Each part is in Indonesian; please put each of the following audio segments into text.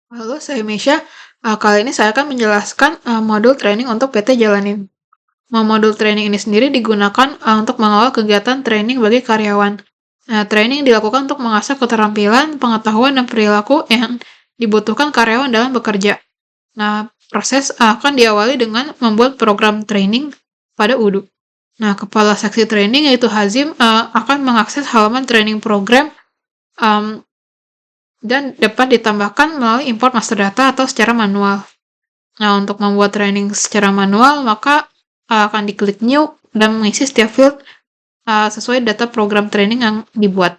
Halo, saya Mesya. Kali ini saya akan menjelaskan modul training untuk PT Jalanin. Modul training ini sendiri digunakan untuk mengawal kegiatan training bagi karyawan. Training dilakukan untuk mengasah keterampilan, pengetahuan, dan perilaku yang dibutuhkan karyawan dalam bekerja. Proses akan diawali dengan membuat program training pada UDU. Kepala seksi training yaitu Hazim akan mengakses halaman training program um, dan dapat ditambahkan melalui import master data atau secara manual. Untuk membuat training secara manual, maka akan diklik new dan mengisi setiap field sesuai data program training yang dibuat.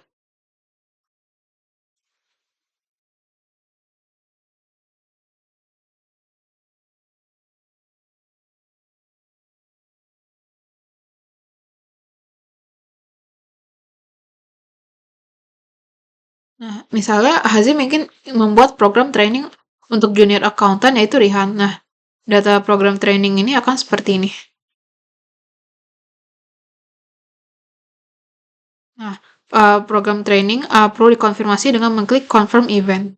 Misalnya Hazim mungkin membuat program training untuk junior accountant yaitu Rihan. Data program training ini akan seperti ini. Program training perlu dikonfirmasi dengan mengklik confirm event.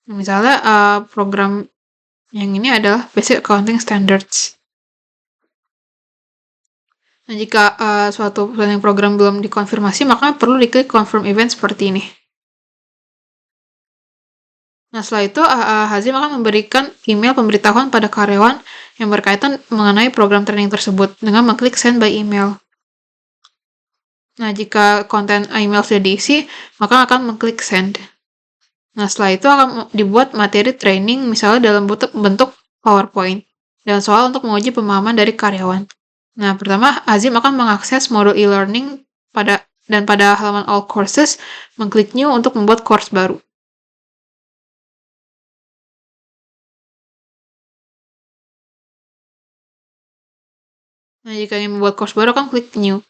Misalnya program yang ini adalah Basic Accounting Standards. Jika suatu planning program belum dikonfirmasi, maka perlu diklik confirm event seperti ini. Setelah itu Hazim akan memberikan email pemberitahuan pada karyawan yang berkaitan mengenai program training tersebut dengan mengklik send by email. Jika konten email sudah diisi, maka akan mengklik send. Setelah itu akan dibuat materi training misalnya dalam bentuk PowerPoint dan soal untuk menguji pemahaman dari karyawan. Pertama, Hazim akan mengakses modul e-learning pada halaman all courses, mengklik new untuk membuat course baru. Jika ingin membuat course baru, akan klik new.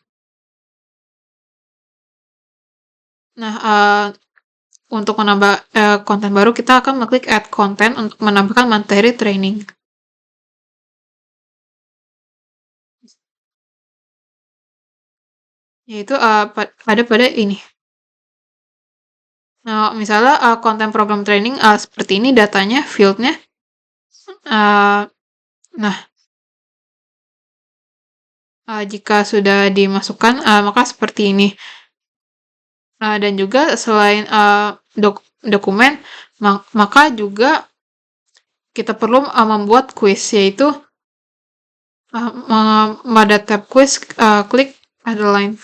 Untuk menambah konten baru, kita akan mengklik add content untuk menambahkan materi training. Yaitu pada ini. Misalnya konten program training seperti ini datanya, fieldnya. Jika sudah dimasukkan, maka seperti ini. Dan juga selain dokumen, maka juga kita perlu membuat quiz, yaitu pada tab quiz, klik add a line.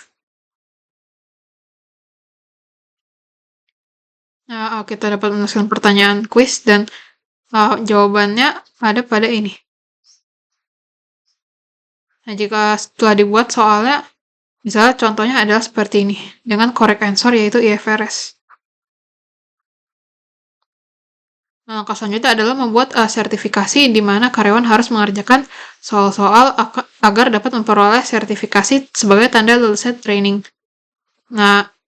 Kita dapat menuliskan pertanyaan quiz dan jawabannya ada pada ini. Jika setelah dibuat soalnya, misalnya contohnya adalah seperti ini, dengan correct answer yaitu IFRS. Langkah selanjutnya adalah membuat sertifikasi di mana karyawan harus mengerjakan soal-soal agar dapat memperoleh sertifikasi sebagai tanda lulusnya training.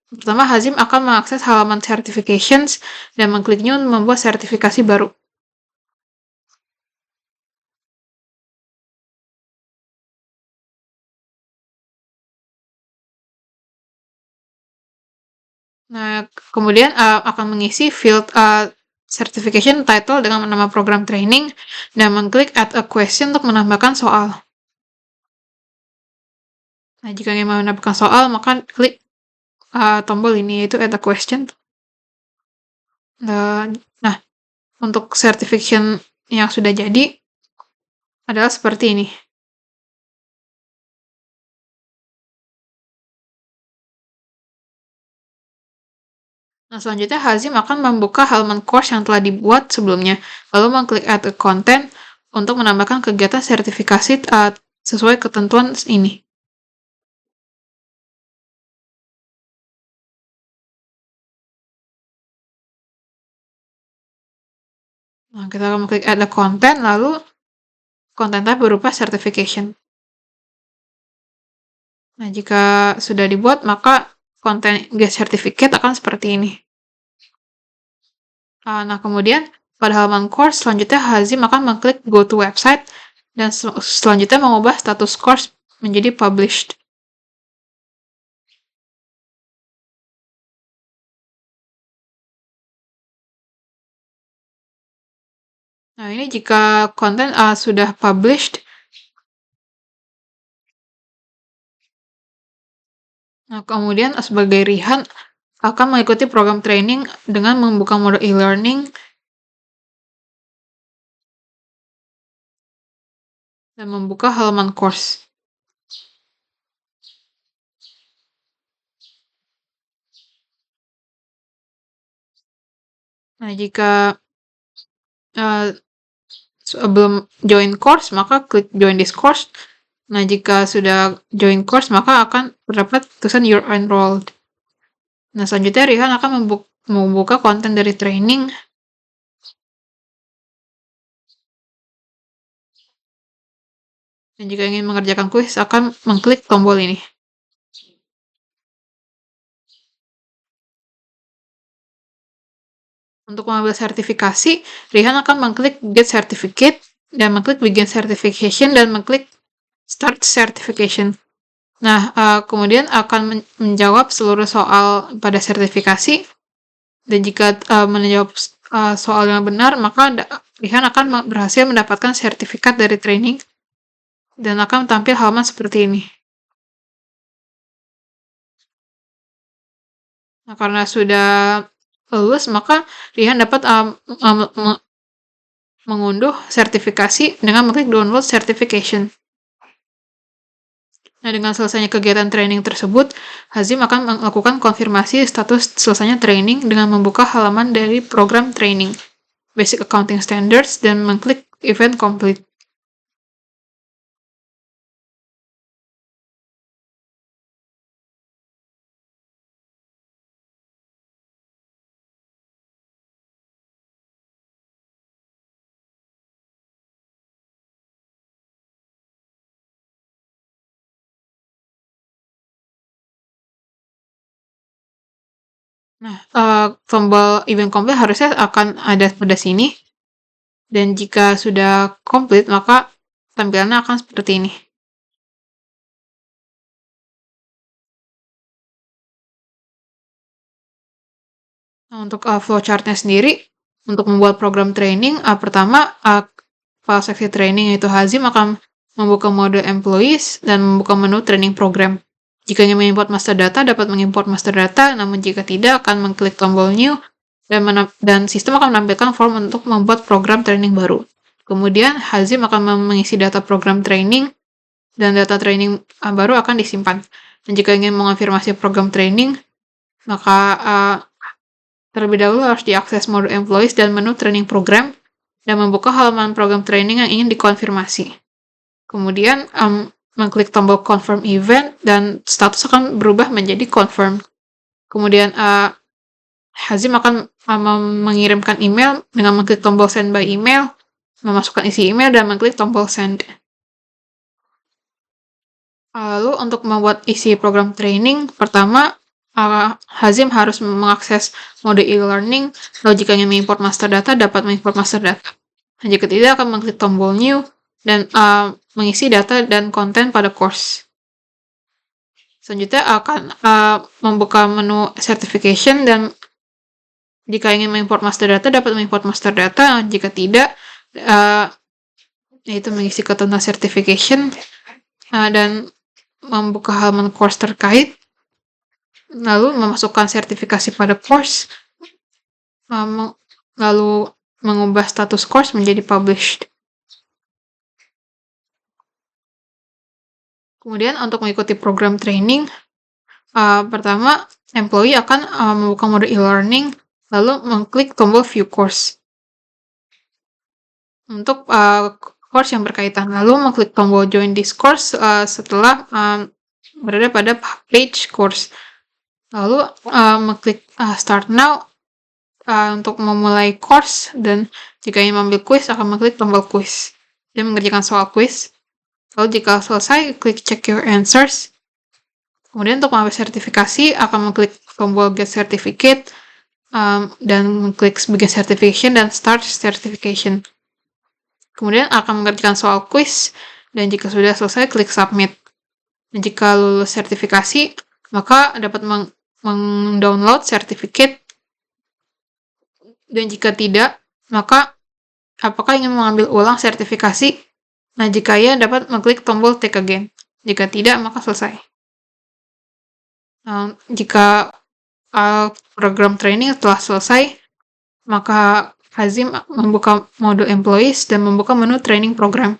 Pertama Hazim akan mengakses halaman certifications dan mengklik new untuk membuat sertifikasi baru. Kemudian akan mengisi field certification title dengan nama program training dan mengklik add a question untuk menambahkan soal. Jika ingin menambahkan soal, maka klik tombol ini yaitu add a question. Untuk certification yang sudah jadi adalah seperti ini. Selanjutnya Hazim akan membuka halaman course yang telah dibuat sebelumnya, lalu mengklik add a content untuk menambahkan kegiatan sertifikasi sesuai ketentuan ini. Kita akan mengklik add a content, lalu kontennya berupa certification. Jika sudah dibuat, maka konten get certificate akan seperti ini. Kemudian pada halaman course selanjutnya Hazim akan mengklik go to website dan selanjutnya mengubah status course menjadi published. Nah, ini jika konten sudah published. Nah, kemudian sebagai Rihan akan mengikuti program training dengan membuka mode e-learning dan membuka halaman course. Nah, jika sebelum join course, maka klik join this course. Nah, jika sudah join course, maka akan terdapat tulisan you're enrolled. Nah, selanjutnya Rihan akan membuka konten dari training. Dan jika ingin mengerjakan kuis, akan mengklik tombol ini. Untuk mengambil sertifikasi, Rihan akan mengklik Get Certificate, dan mengklik Begin Certification, dan mengklik Start Certification. Nah, kemudian akan menjawab seluruh soal pada sertifikasi, dan jika menjawab soal yang benar, maka Rihan akan berhasil mendapatkan sertifikat dari training, dan akan tampil halaman seperti ini. Nah, karena sudah lulus, maka Rihan dapat mengunduh sertifikasi dengan mengklik download certification. Nah, dengan selesainya kegiatan training tersebut, Hazim akan melakukan konfirmasi status selesainya training dengan membuka halaman dari program training Basic Accounting Standards dan mengklik Event Complete. Nah, tombol Event Complete harusnya akan ada pada sini. Dan jika sudah complete, maka tampilannya akan seperti ini. Nah, untuk flowchart-nya sendiri, untuk membuat program training, pertama, kepala seksi training yaitu Hazim akan membuka mode employees dan membuka menu training program. Jika ingin mengimport master data, dapat mengimport master data, namun jika tidak, akan mengklik tombol new, dan sistem akan menampilkan form untuk membuat program training baru. Kemudian, Hazim akan mengisi data program training, dan data training baru akan disimpan. Dan jika ingin mengonfirmasi program training, maka terlebih dahulu harus diakses mode employees dan menu training program, dan membuka halaman program training yang ingin dikonfirmasi. Kemudian, mengklik tombol confirm event, dan status akan berubah menjadi confirm. Kemudian, Hazim akan mengirimkan email dengan mengklik tombol send by email, memasukkan isi email, dan mengklik tombol send. Lalu untuk membuat isi program training, pertama, Hazim harus mengakses mode e-learning, lalu jika ingin mengimport master data, dapat mengimport master data. Dan jika tidak, akan mengklik tombol new, dan mengisi data dan konten pada course. Selanjutnya akan membuka menu certification, dan jika ingin mengimport master data, dapat mengimport master data. Jika tidak, yaitu mengisi ketentuan certification, dan membuka halaman course terkait, lalu memasukkan sertifikasi pada course, lalu mengubah status course menjadi published. Kemudian untuk mengikuti program training, pertama, employee akan membuka mode e-learning, lalu mengklik tombol view course untuk course yang berkaitan, lalu mengklik tombol join this course setelah berada pada page course, lalu mengklik start now untuk memulai course, dan jika ingin mengambil quiz akan mengklik tombol quiz dan mengerjakan soal quiz. Lalu jika selesai, klik check your answers. Kemudian untuk mengambil sertifikasi akan mengklik tombol get certificate, dan mengklik begin certification dan start certification. Kemudian akan mengerjakan soal quiz, dan jika sudah selesai, klik submit. Dan jika lulus sertifikasi, maka dapat meng-download sertifikat, dan jika tidak, maka apakah ingin mengambil ulang sertifikasi? Nah, jika ya, dapat mengklik tombol Take Again. Jika tidak, maka selesai. Jika program training telah selesai, maka Hazim membuka modul Employees dan membuka menu Training Program.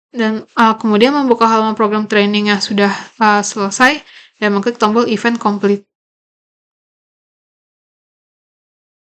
Dan kemudian membuka halaman program training yang sudah selesai dan mengklik tombol Event Complete.